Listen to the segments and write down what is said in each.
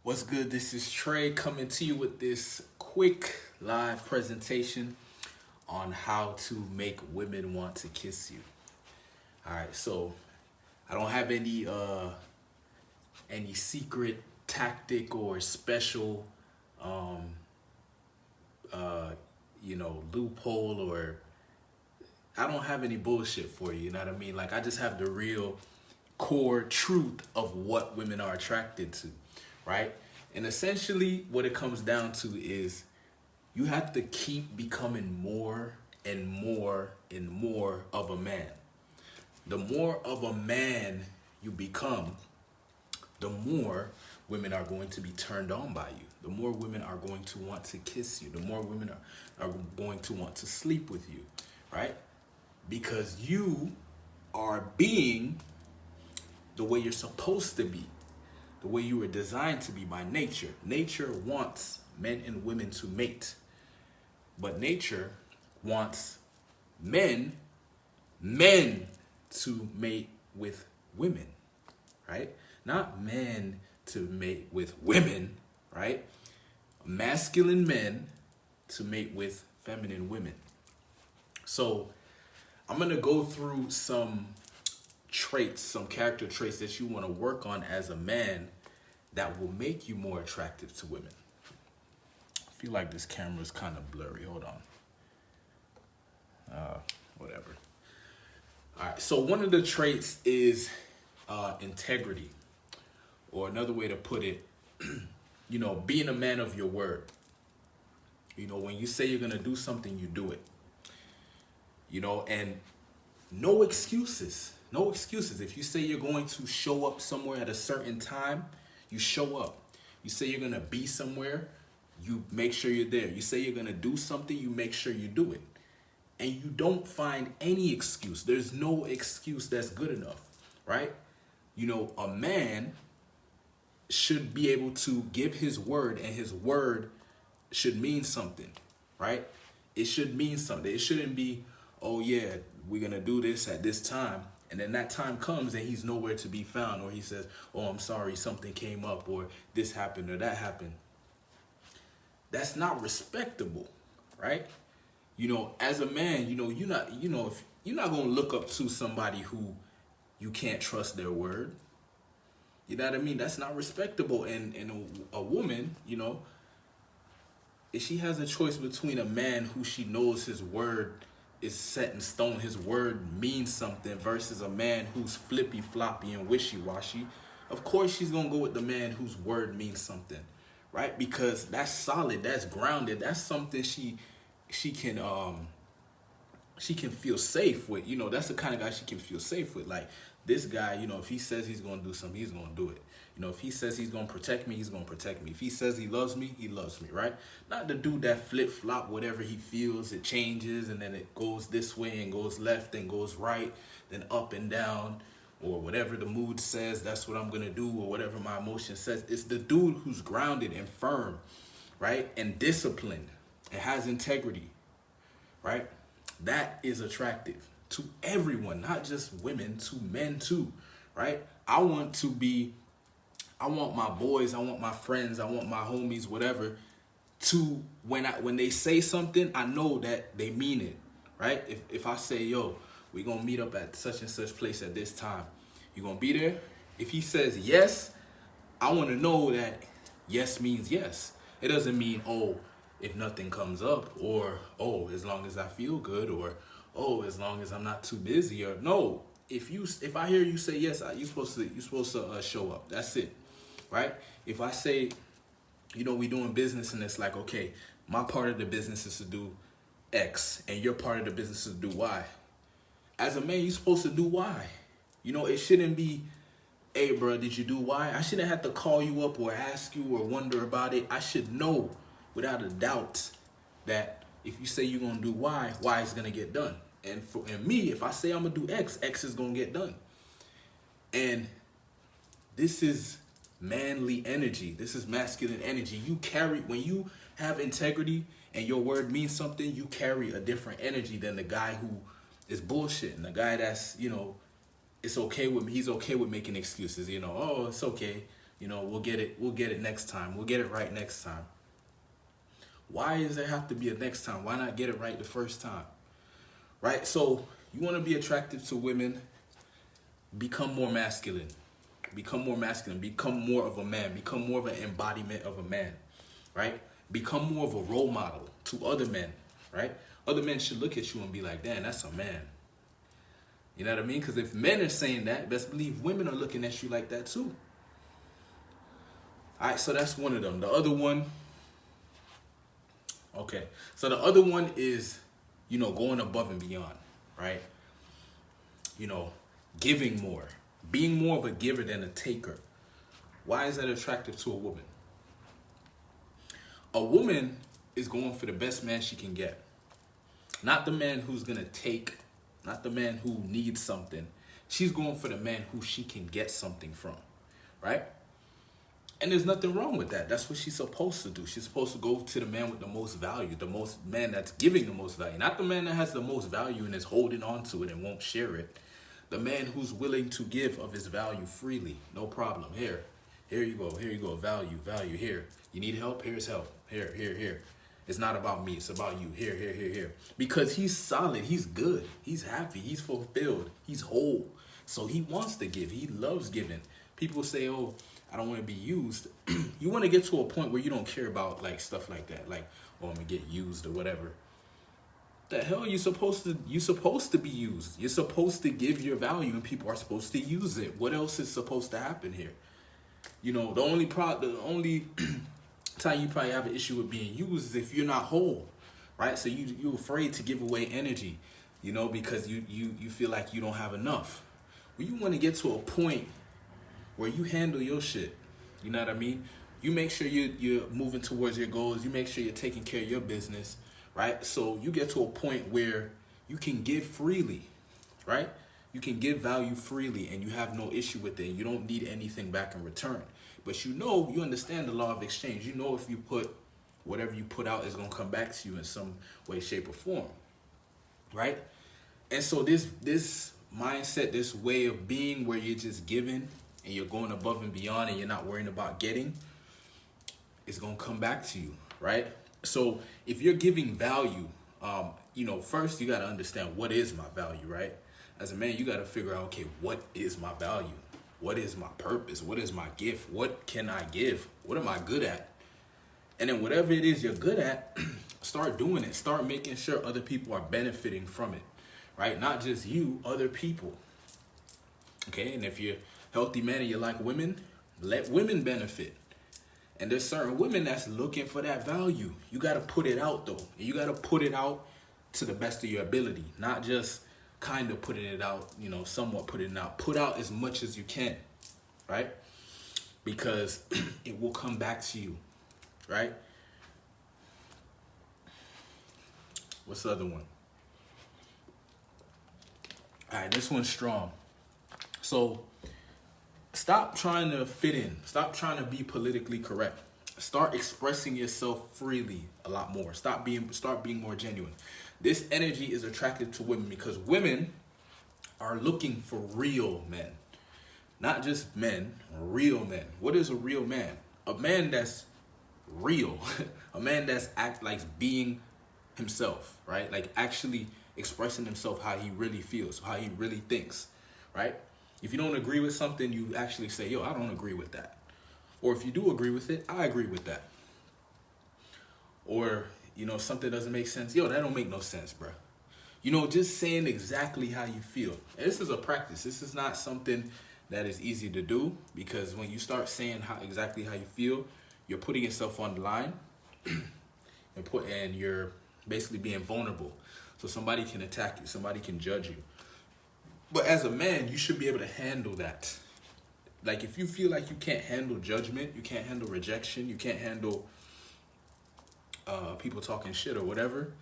What's good? This is Trey coming to you with this quick live presentation on how to make women want to kiss you. All right, so I don't have any secret tactic or special um loophole, or I don't have any bullshit for you, you know what I mean? Like, I just have the real core truth of what women are attracted to, right? And essentially what it comes down to is you have to keep becoming more and more and more of a man. The more of a man you become, the more women are going to be turned on by you. The more women are going to want to kiss you. The more women are going to want to sleep with you, right? Because you are being the way you're supposed to be, the way you were designed to be by nature. Nature wants men and women to mate, but nature wants men to mate with women, right? Not men to mate with women, right? Masculine men to mate with feminine women. So I'm gonna go through some traits, some character traits that you want to work on as a man that will make you more attractive to women. I feel like this camera is kind of blurry. Hold on. Whatever. All right. So one of the traits is integrity, or another way to put it, being a man of your word. When you say you're gonna do something, you do it. And no excuses. No excuses. If you say you're going to show up somewhere at a certain time, you show up. You say you're going to be somewhere, you make sure you're there. You say you're going to do something, you make sure you do it. And you don't find any excuse. There's no excuse that's good enough, right? A man should be able to give his word, and his word should mean something, right? It should mean something. It shouldn't be, oh yeah, we're going to do this at this time, and then that time comes and he's nowhere to be found, or he says, oh, I'm sorry, something came up, or this happened or that happened. That's not respectable, right? As a man, if you're not going to look up to somebody who you can't trust their word. You know what I mean? That's not respectable. And a woman, if she has a choice between a man who she knows his word is set in stone, his word means something, versus a man who's flippy floppy and wishy-washy, of course she's gonna go with the man whose word means something, right? Because that's solid, that's grounded, that's something she can feel safe with. That's the kind of guy she can feel safe with. Like, this guy, if he says he's gonna do something, he's gonna do it. If he says he's gonna protect me, he's gonna protect me. If he says he loves me, right? Not the dude that flip-flop whatever he feels, it changes, and then it goes this way and goes left and goes right, then up and down, or whatever the mood says, that's what I'm gonna do, or whatever my emotion says. It's the dude who's grounded and firm, right? And disciplined and has integrity, right? That is attractive to everyone, not just women, to men too, right? I want my boys, I want my friends, I want my homies, whatever, to, when they say something, I know that they mean it, right? If I say, yo, we gonna meet up at such and such place at this time, you gonna be there? If he says yes, I want to know that yes means yes. It doesn't mean, oh, if nothing comes up, or, oh, as long as I feel good, or, oh, as long as I'm not too busy, or no. If I hear you say yes, you're supposed to show up. That's it, right? If I say, we doing business, and it's like, okay, my part of the business is to do X, and your part of the business is to do Y. As a man, you're supposed to do Y. It shouldn't be, hey, bro, did you do Y? I shouldn't have to call you up or ask you or wonder about it. I should know without a doubt that if you say you're going to do Y, Y is going to get done. And me, if I say I'm going to do X, X is going to get done. And this is manly energy. This is masculine energy. When you have integrity and your word means something, you carry a different energy than the guy who is bullshitting. The guy that's, it's okay with me. He's okay with making excuses. Oh, it's okay. You know, we'll get it next time. We'll get it right next time. Why does there have to be a next time? Why not get it right the first time? Right? So you want to be attractive to women, become more masculine. Become more masculine. Become more of a man. Become more of an embodiment of a man. Right? Become more of a role model to other men. Right? Other men should look at you and be like, damn, that's a man. You know what I mean? Because if men are saying that, best believe women are looking at you like that too. All right, so that's one of them. The other one, okay. So the other one is, you know, going above and beyond, right? You know, giving more, being more of a giver than a taker. Why is that attractive to a woman? A woman is going for the best man she can get. Not the man who's going to take, not the man who needs something. She's going for the man who she can get something from, right? And there's nothing wrong with that. That's what she's supposed to do. She's supposed to go to the man with the most value, the most man that's giving the most value. Not the man that has the most value and is holding on to it and won't share it. The man who's willing to give of his value freely. No problem. Here you go. Here you go. Value. Here. You need help? Here's help. Here. It's not about me. It's about you. Here. Because he's solid. He's good. He's happy. He's fulfilled. He's whole. So he wants to give. He loves giving. People say, oh, I don't want to be used. You want to get to a point where you don't care about like stuff like that. Like, oh, I'm going to get used or whatever. The hell you supposed to be used. You're supposed to give your value and people are supposed to use it. What else is supposed to happen here? You know, the only time you probably have an issue with being used is if you're not whole, right? So you're afraid to give away energy, you know, because you feel like you don't have enough. Well, you want to get to a point where you handle your shit. You know what I mean? You make sure you're moving towards your goals. You make sure you're taking care of your business, right? So you get to a point where you can give freely, right? You can give value freely and you have no issue with it. And you don't need anything back in return. But you understand the law of exchange. You know if you put whatever you put out is going to come back to you in some way, shape, or form, right? And so this mindset, this way of being where you're just giving and you're going above and beyond and you're not worrying about getting, it's going to come back to you, right? So if you're giving value, first you got to understand what is my value, right? As a man, you got to figure out, okay, what is my value? What is my purpose? What is my gift? What can I give? What am I good at? And then whatever it is you're good at, start doing it. Start making sure other people are benefiting from it, right? Not just you, other people. Okay, and if you're a healthy man and you like women, let women benefit. And there's certain women that's looking for that value. You got to put it out, though. You got to put it out to the best of your ability, not just kind of putting it out, somewhat putting it out. Put out as much as you can, right? Because it will come back to you, right? What's the other one? All right, this one's strong. So stop trying to fit in. Stop trying to be politically correct. Start expressing yourself freely a lot more. Start being more genuine. This energy is attractive to women because women are looking for real men. Not just men, real men. What is a real man? A man that's real. A man that's being himself, right? Like actually expressing himself how he really feels, how he really thinks, right? If you don't agree with something, you actually say, yo, I don't agree with that. Or if you do agree with it, I agree with that. Or, something doesn't make sense. Yo, that don't make no sense, bro. Just saying exactly how you feel. And this is a practice. This is not something that is easy to do because when you start saying exactly how you feel, you're putting yourself on the line and you're basically being vulnerable. So somebody can attack you. Somebody can judge you. But as a man, you should be able to handle that. Like if you feel like you can't handle judgment, you can't handle rejection, you can't handle people talking shit or whatever,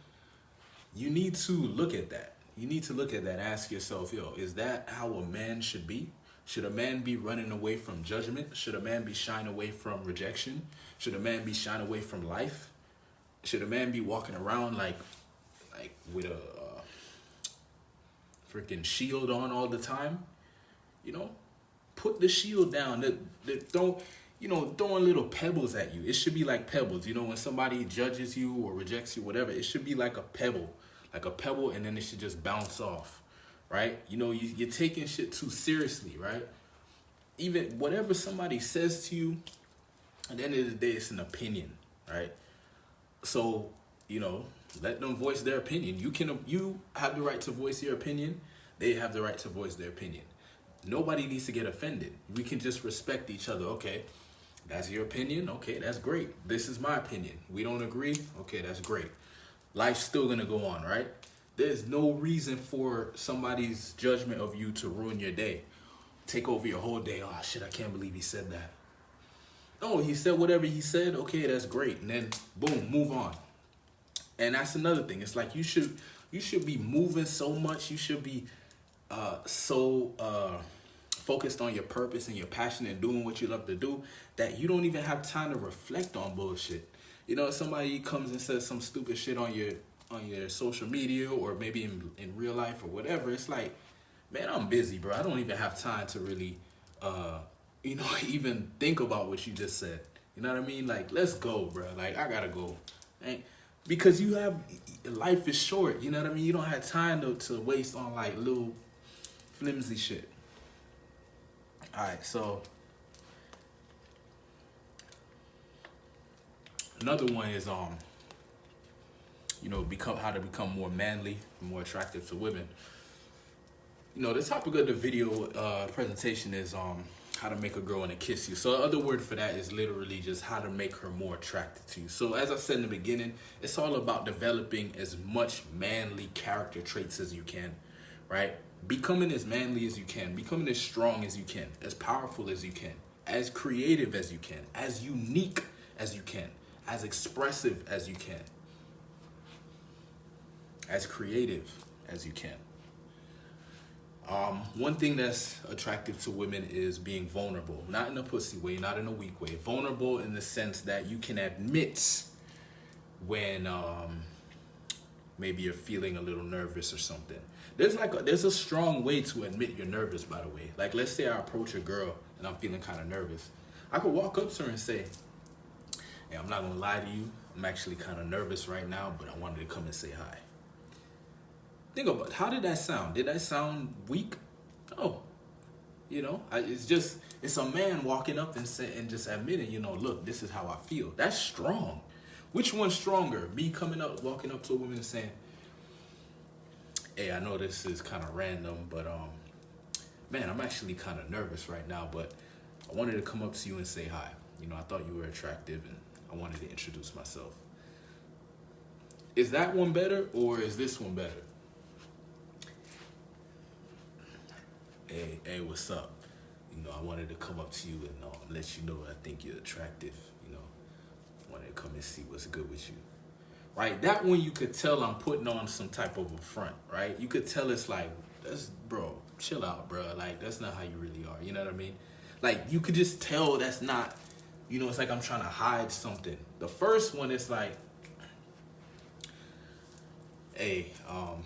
you need to look at that. You need to look at that. Ask yourself, yo, is that how a man should be? Should a man be running away from judgment? Should a man be shying away from rejection? Should a man be shying away from life? Should a man be walking around like with a freaking shield on all the time? Put the shield down. Don't. throwing little pebbles at you. It should be like pebbles. When somebody judges you or rejects you, whatever, it should be like a pebble. And then it should just bounce off, right? You're taking shit too seriously, right? Even whatever somebody says to you, at the end of the day, it's an opinion, right? So, let them voice their opinion. You have the right to voice your opinion. They have the right to voice their opinion. Nobody needs to get offended. We can just respect each other. Okay, that's your opinion. Okay, that's great. This is my opinion. We don't agree. Okay, that's great. Life's still gonna go on, right? There's no reason for somebody's judgment of you to ruin your day. Take over your whole day. Oh shit, I can't believe he said that. No, he said whatever he said. Okay, that's great. And then boom, move on. And that's another thing. It's like you should be moving so much. You should be so focused on your purpose and your passion and doing what you love to do that you don't even have time to reflect on bullshit. Somebody comes and says some stupid shit on your social media or maybe in real life or whatever. It's like, man, I'm busy, bro. I don't even have time to really even think about what you just said. You know what I mean? Like, let's go, bro. Like, I gotta go. Because life is short. You know what I mean? You don't have time to waste on like little flimsy shit. All right, so another one is how to become more manly, more attractive to women. The topic of the video presentation is how to make a girl want to kiss you. So the other word for that is literally just how to make her more attracted to you. So as I said in the beginning, it's all about developing as much manly character traits as you can, right? Becoming as manly as you can, becoming as strong as you can, as powerful as you can, as creative as you can, as unique as you can, as expressive as you can, as creative as you can. One thing that's attractive to women is being vulnerable, not in a pussy way, not in a weak way. Vulnerable in the sense that you can admit when maybe you're feeling a little nervous or something. There's a strong way to admit you're nervous, by the way. Like, let's say I approach a girl and I'm feeling kind of nervous. I could walk up to her and say, hey, I'm not gonna lie to you, I'm actually kind of nervous right now, but I wanted to come and say hi. Think about, how did that sound? Did that sound weak? No. It's a man walking up and just admitting, look, this is how I feel. That's strong. Which one's stronger? Me walking up to a woman and saying, hey, I know this is kind of random, but man, I'm actually kind of nervous right now, but I wanted to come up to you and say hi. I thought you were attractive and I wanted to introduce myself. Is that one better or is this one better? Hey, what's up? I wanted to come up to you and let you know I think you're attractive. Wanted to come and see what's good with you. Right? That one you could tell I'm putting on some type of a front, right? You could tell it's like, bro, chill out, bro. Like, that's not how you really are. You know what I mean? Like, you could just tell that's not, it's like I'm trying to hide something. The first one is like, hey, I'm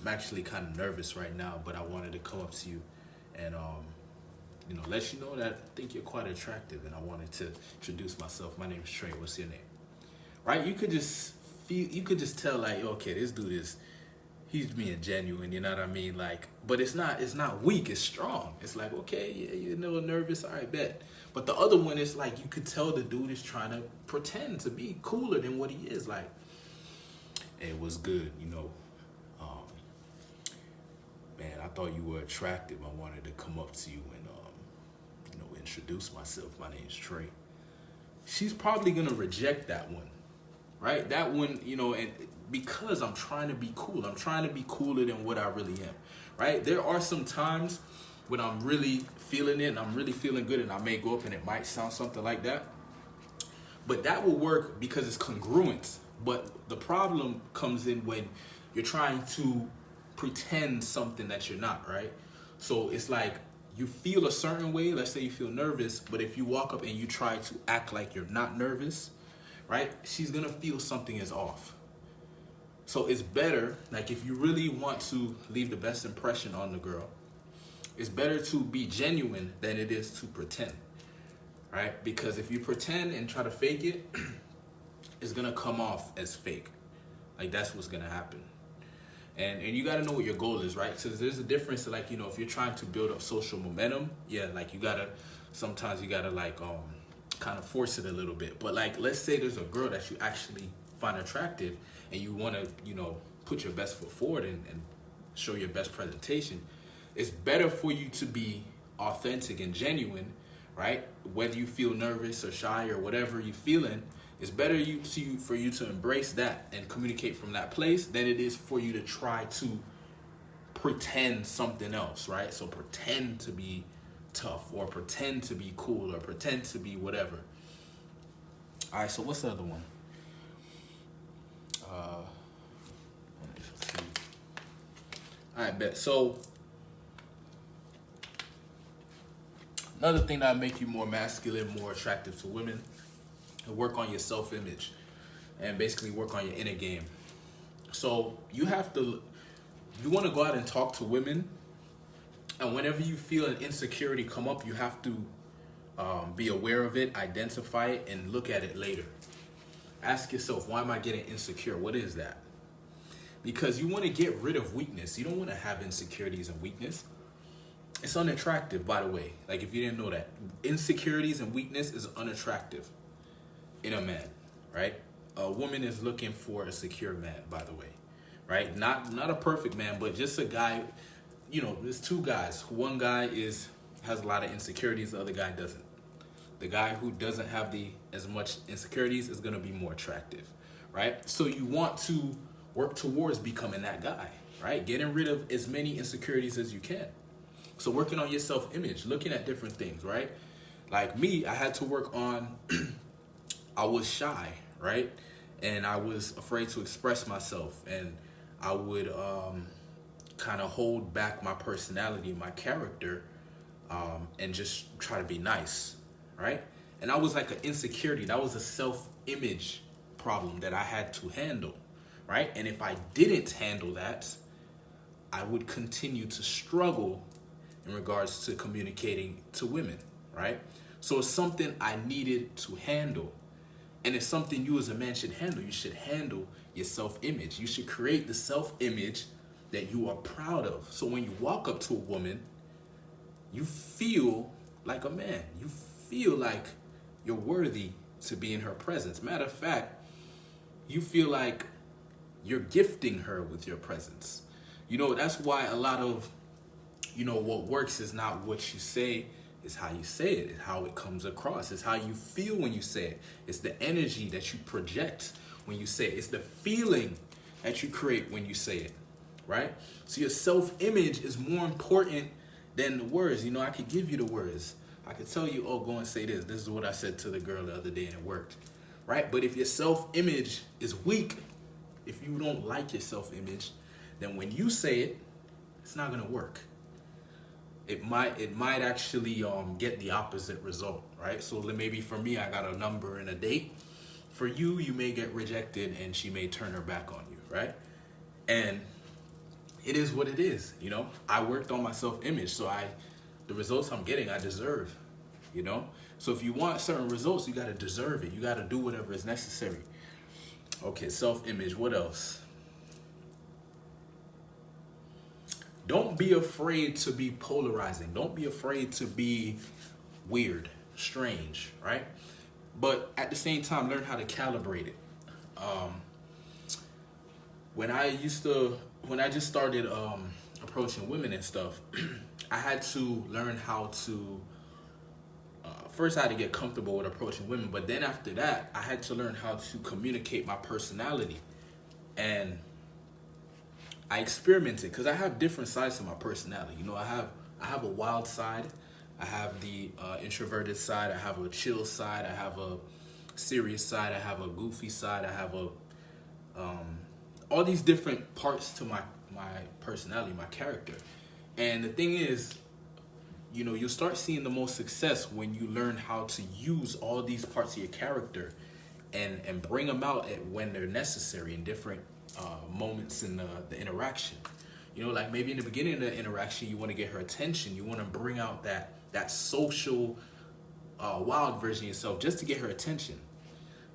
actually kind of nervous right now, but I wanted to come up to you and, let you know that I think you're quite attractive and I wanted to introduce myself. My name is Trey. What's your name? Right? You could just tell like, okay, this dude he's being genuine, you know what I mean? Like, but it's not weak, it's strong. It's like, okay, yeah, you're a little nervous, all right, bet. But the other one is like, you could tell the dude is trying to pretend to be cooler than what he is. Like, hey, what's good, man, I thought you were attractive. I wanted to come up to you and, introduce myself. My name's Trey. She's probably gonna reject that one, right? That one, and because I'm trying to be cool. I'm trying to be cooler than what I really am, right? There are some times when I'm really feeling it and I'm really feeling good and I may go up and it might sound something like that. But that will work because it's congruent. But the problem comes in when you're trying to pretend something that you're not, right? So it's like you feel a certain way. Let's say you feel nervous, but if you walk up and you try to act like you're not nervous, right? She's gonna feel something is off. So it's better, like if you really want to leave the best impression on the girl, it's better to be genuine than it is to pretend. right? Because if you pretend and try to fake it, it's gonna come off as fake. Like that's what's gonna happen. And you gotta know what your goal is, right? So there's a difference, like, you know, if you're trying to build up social momentum, yeah, like sometimes you gotta like kind of force it a little bit. But like, let's say there's a girl that you actually find attractive and you wanna, you know, put your best foot forward and show your best presentation. It's better for you to be authentic and genuine, right? Whether you feel nervous or shy or whatever you're feeling, it's better for you to embrace that and communicate from that place than it is for you to try to pretend something else, right? So pretend to be tough or pretend to be cool or pretend to be whatever. All right, so what's the other one? Let's see. All right, bet. So another thing that make you more masculine, more attractive to women, and work on your self-image and basically work on your inner game. So you want to go out and talk to women, and whenever you feel an insecurity come up, you have to be aware of it, identify it, and look at it later. Ask yourself, why am I getting insecure? What is that? Because you want to get rid of weakness. You don't want to have insecurities and weakness. It's unattractive, by the way. Like, if you didn't know that, insecurities and weakness is unattractive in a man, right? A woman is looking for a secure man, by the way, right? Not a perfect man, but just a guy. You know, there's two guys. One guy has a lot of insecurities, the other guy doesn't. The guy who doesn't have as much insecurities is going to be more attractive, right? So you want to work towards becoming that guy, right? Getting rid of as many insecurities as you can. So working on your self-image, looking at different things, right? Like me, I had to work on, I was shy, right? And I was afraid to express myself, and I would kind of hold back my personality, my character, and just try to be nice, right? And that was like an insecurity. That was a self-image problem that I had to handle, right? And if I didn't handle that, I would continue to struggle in regards to communicating to women, right? So it's something I needed to handle. And it's something you as a man should handle. You should handle your self-image. You should create the self-image that you are proud of. So when you walk up to a woman, you feel like a man. You feel like you're worthy to be in her presence. Matter of fact, you feel like you're gifting her with your presence. You know, that's why a lot of, you know, what works is not what you say, it's how you say it. It's how it comes across. It's how you feel when you say it. It's the energy that you project when you say it. It's the feeling that you create when you say it, right? So your self-image is more important than the words. You know, I could give you the words. I could tell you, oh, go and say this. This is what I said to the girl the other day and it worked, right? But if your self-image is weak, if you don't like your self-image, then when you say it, it's not gonna work. It might actually get the opposite result, right? So maybe for me, I got a number and a date. For you, you may get rejected and she may turn her back on you, right? And it is what it is, you know? I worked on my self-image, so the results I'm getting, I deserve, you know? So if you want certain results, you gotta deserve it. You gotta do whatever is necessary. Okay, self-image, what else? Don't be afraid to be polarizing. Don't be afraid to be weird, strange, right? But at the same time, learn how to calibrate it. When I just started approaching women and stuff, I had to learn how to, first I had to get comfortable with approaching women, but then after that, I had to learn how to communicate my personality. And I experimented because I have different sides to my personality. You know, I have a wild side, I have the introverted side, I have a chill side, I have a serious side, I have a goofy side, I have a all these different parts to my personality, my character. And the thing is, you know, you'll start seeing the most success when you learn how to use all these parts of your character and bring them out when they're necessary in different moments in the interaction. You know, like maybe in the beginning of the interaction, you want to get her attention. You want to bring out that social wild version of yourself just to get her attention.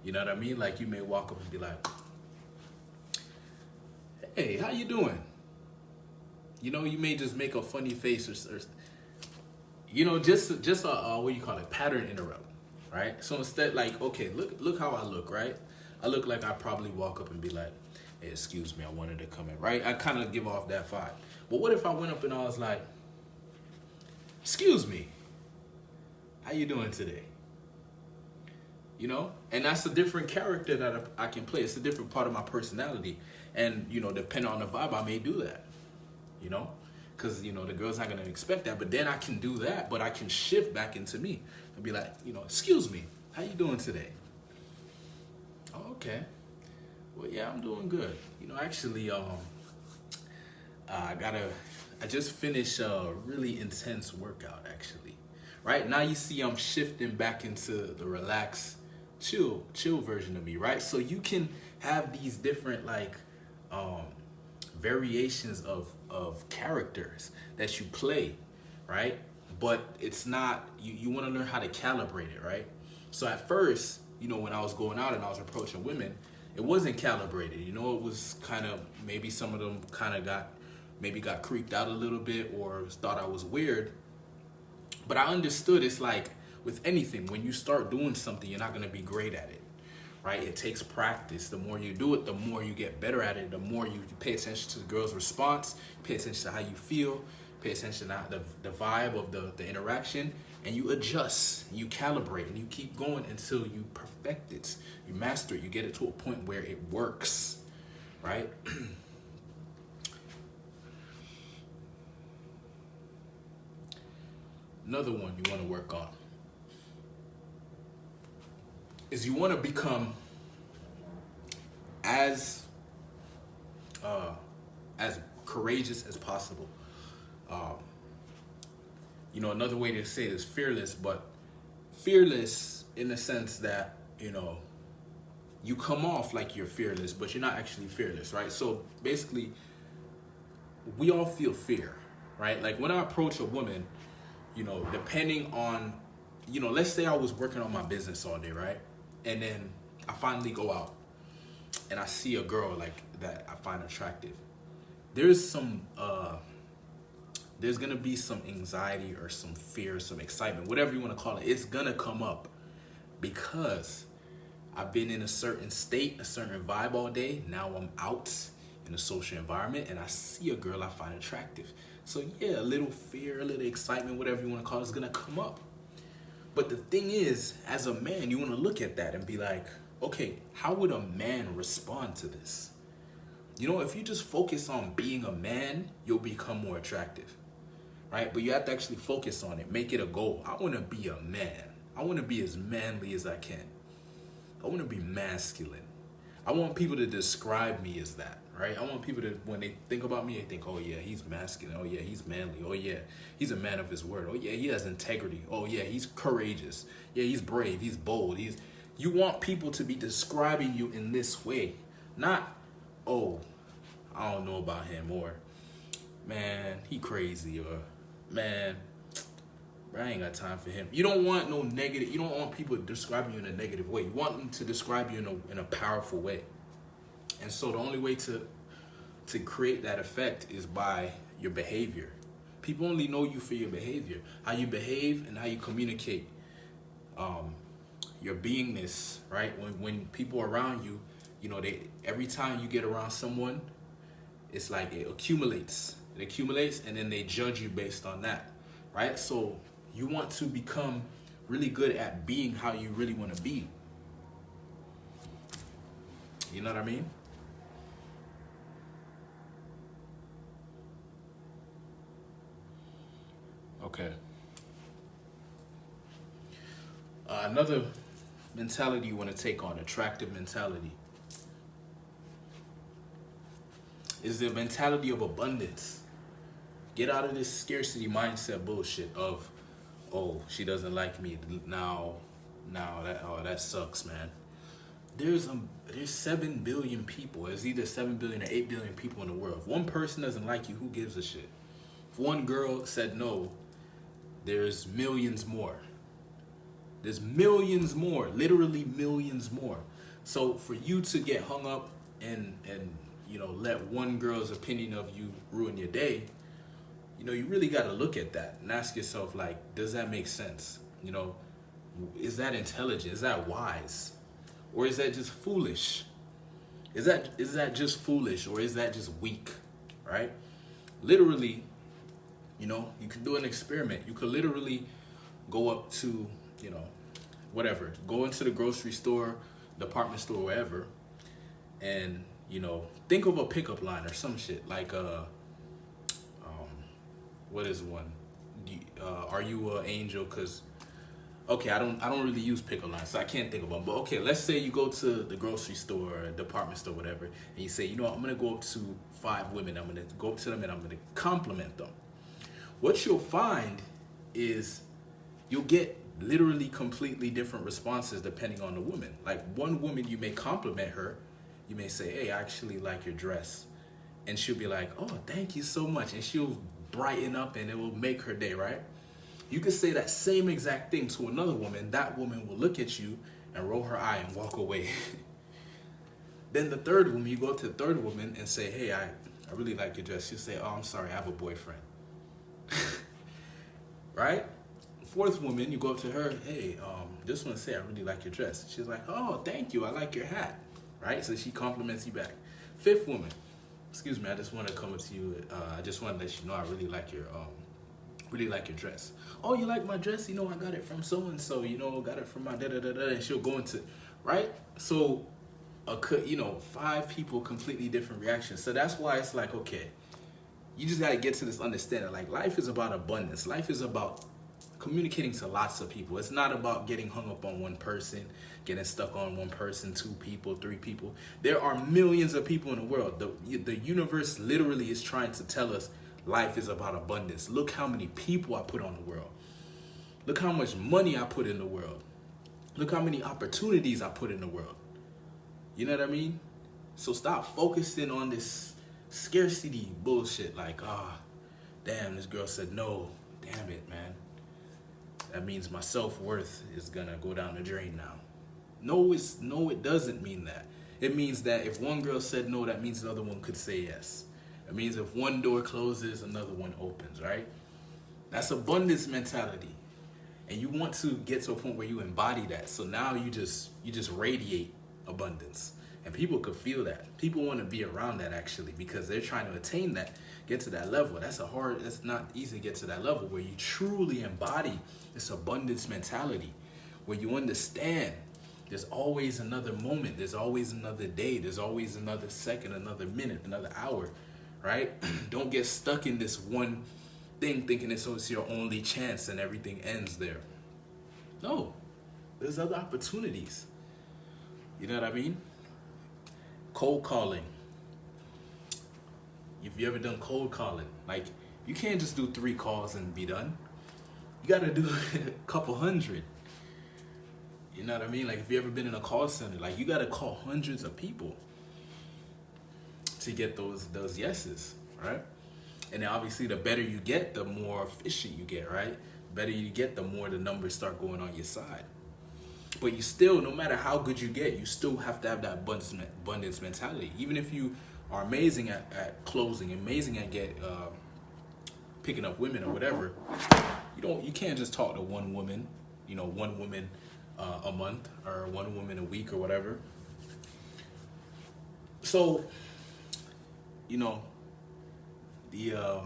You know what I mean? Like you may walk up and be like, "Hey, how you doing?" You know, you may just make a funny face or you know, just a what do you call it, pattern interrupt, right? So instead, like, okay, look how I look, right? I look like I probably walk up and be like, "Hey, excuse me, I wanted to come in," right? I kind of give off that vibe. But what if I went up and I was like, "Excuse me, how you doing today?" You know, and that's a different character that I can play. It's a different part of my personality, and you know, depending on the vibe, I may do that. You know, because you know the girl's not gonna expect that, but then I can do that, but I can shift back into me and be like, you know, "Excuse me, how you doing today?" "Oh, okay. Well, yeah, I'm doing good. You know, actually, I just finished a really intense workout, actually. Right now, you see, I'm shifting back into the relaxed, chill version of me, right? So you can have these different like variations of characters that you play, right? But it's not you want to learn how to calibrate it, right? So at first, you know, when I was going out and I was approaching women, it wasn't calibrated. You know, it was kind of, maybe some of them kind of got creeped out a little bit or thought I was weird. But I understood, it's like with anything, when you start doing something, you're not going to be great at it, right? It takes practice. The more you do it, the more you get better at it. The more you pay attention to the girl's response, pay attention to how you feel, pay attention to the vibe of the interaction, and you adjust, you calibrate, and you keep going until you perfect it, you master it, you get it to a point where it works, right? Another one you want to work on is you want to become as courageous as possible. You know, another way to say it is fearless, but fearless in the sense that, you know, you come off like you're fearless, but you're not actually fearless, right? So basically, we all feel fear, right? Like when I approach a woman, you know, depending on, you know, let's say I was working on my business all day, right? And then I finally go out and I see a girl like that I find attractive. There's gonna be some anxiety or some fear, some excitement, whatever you want to call it. It's gonna come up because I've been in a certain state, a certain vibe all day. Now I'm out in a social environment and I see a girl I find attractive. So yeah, a little fear, a little excitement, whatever you want to call it, is gonna come up. But the thing is, as a man, you want to look at that and be like, okay, how would a man respond to this? You know, if you just focus on being a man, you'll become more attractive, right? But you have to actually focus on it, make it a goal. I want to be a man. I want to be as manly as I can. I want to be masculine. I want people to describe me as that, right? I want people to, when they think about me, they think, oh yeah, he's masculine. Oh yeah, he's manly. Oh yeah, he's a man of his word. Oh yeah, he has integrity. Oh yeah, he's courageous. Yeah, he's brave. He's bold. You want people to be describing you in this way, not, oh, I don't know about him, or man, he crazy, or man, I ain't got time for him. You don't want no negative. You don't want people describing you in a negative way. You want them to describe you in a powerful way. And so the only way to create that effect is by your behavior. People only know you for your behavior, how you behave and how you communicate, your beingness, right? When people are around you, you know, every time you get around someone, it's like it accumulates. It accumulates, and then they judge you based on that, right? So you want to become really good at being how you really want to be. You know what I mean? Okay. Another mentality you want to take on, attractive mentality, is the mentality of abundance. Get out of this scarcity mindset bullshit of, oh, she doesn't like me now. That sucks, man. There's 7 billion people. There's either 7 billion or 8 billion people in the world. If one person doesn't like you, who gives a shit? If one girl said no, there's millions more. There's millions more, literally millions more. So for you to get hung up and let one girl's opinion of you ruin your day, you really got to look at that and ask yourself, like, does that make sense? Is that intelligent? Is that wise? Or is that just foolish? Is that just foolish, or is that just weak? Right? Literally, you can do an experiment. You could literally go up to, whatever, go into the grocery store, department store, wherever, and, think of a pickup line or some shit. Like, what is one? Are you an angel? Because, okay, I don't really use pickup lines, so I can't think of one. But okay, let's say you go to the grocery store, or department store, whatever, and you say, I'm gonna go up to 5 women. I'm gonna go up to them and I'm gonna compliment them. What you'll find is you'll get literally completely different responses depending on the woman. Like, one woman, you may compliment her, you may say, hey, I actually like your dress, and she'll be like, oh, thank you so much, and she'll brighten up and it will make her day, right? You could say that same exact thing to another woman. That woman will look at you and roll her eye and walk away. Then the third woman, you go up to the third woman and say, hey, I really like your dress. She'll say, oh, I'm sorry, I have a boyfriend. Right? Fourth woman, you go up to her, hey, just want to say I really like your dress. She's like, oh, thank you, I like your hat. Right? So she compliments you back. Fifth woman, excuse me, I just want to come up to you. I just want to let you know I really like your dress. Oh, you like my dress? I got it from so and so. Got it from my da da da da. And she'll go into, right? So, 5 people, completely different reactions. So that's why it's like, okay, you just got to get to this understanding. Like, life is about abundance. Life is about communicating to lots of people. It's not about getting hung up on one person, getting stuck on one person, 2 people, 3 people. There are millions of people in the world. The universe literally is trying to tell us life is about abundance. Look how many people I put on the world. Look how much money I put in the world. Look how many opportunities I put in the world. You know what I mean? So stop focusing on this scarcity bullshit. Like, damn, this girl said no. Damn it, man. That means my self-worth is gonna go down the drain now. No, it doesn't mean that. It means that if one girl said no, that means another one could say yes. It means if one door closes, another one opens, right? That's abundance mentality. And you want to get to a point where you embody that. So now you just radiate abundance. And people could feel that. People want to be around that, actually, because they're trying to attain that, get to that level. That's not easy to get to that level where you truly embody this abundance mentality, where you understand there's always another moment, there's always another day, there's always another second, another minute, another hour, right? Don't get stuck in this one thing thinking it's your only chance and everything ends there. No, there's other opportunities. You know what I mean? Cold calling. If you ever done cold calling, like, you can't just do 3 calls and be done. You gotta do a couple hundred. You know what I mean? Like, if you ever been in a call center, like, you gotta call hundreds of people to get those yeses, right? And then obviously the better you get, the more efficient you get, right? The better you get, the more the numbers start going on your side. But you still, no matter how good you get, you still have to have that abundance mentality. Even if you are amazing at closing, amazing at picking up women or whatever, you can't just talk to one woman, one woman a month or one woman a week or whatever. So, the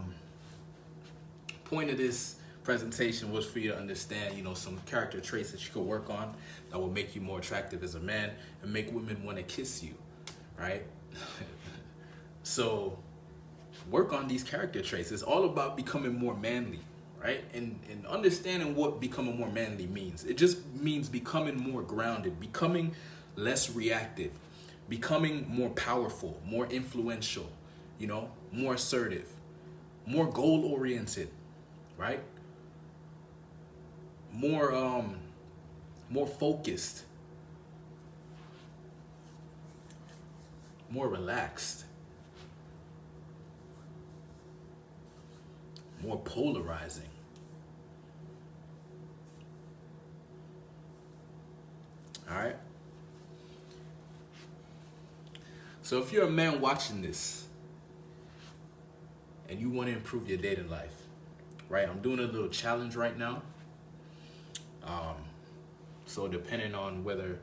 point of this presentation was for you to understand, some character traits that you could work on that will make you more attractive as a man and make women want to kiss you, right? So work on these character traits. It's all about becoming more manly, right? And understanding what becoming more manly means. It just means becoming more grounded, becoming less reactive, becoming more powerful, more influential, more assertive, more goal-oriented, right? More focused, more relaxed, more polarizing. All right. So if you're a man watching this and you want to improve your dating life, right? I'm doing a little challenge right now. So depending on whether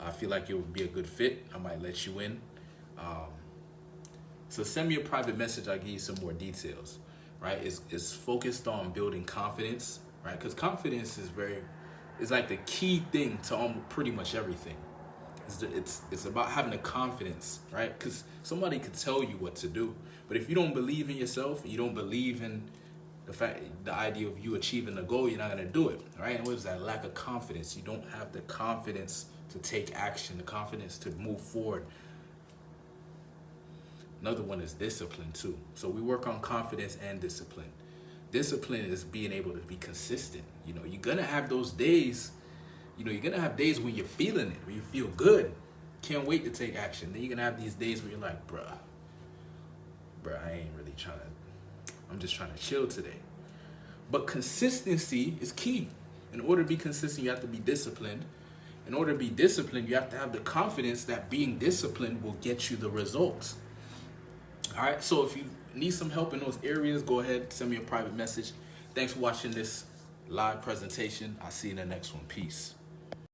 I feel like it would be a good fit, I might let you in. So send me a private message. I'll give you some more details, right? It's focused on building confidence, right? Because confidence is like the key thing to pretty much everything. It's about having a confidence, right? Because somebody could tell you what to do, but if you don't believe in yourself, you don't believe in the idea of you achieving the goal, you're not gonna do it, right? And what is that? Lack of confidence. You don't have the confidence to take action, the confidence to move forward. Another one is discipline too. So we work on confidence and discipline. Discipline is being able to be consistent. You know, you're gonna have those days. You know, you're gonna have days when you're feeling it, where you feel good, can't wait to take action. Then you're gonna have these days where you're like, bruh, I ain't really trying to. I'm just trying to chill today. But consistency is key. In order to be consistent, you have to be disciplined. In order to be disciplined, you have to have the confidence that being disciplined will get you the results. All right, so if you need some help in those areas, go ahead, send me a private message. Thanks for watching this live presentation. I'll see you in the next one. Peace.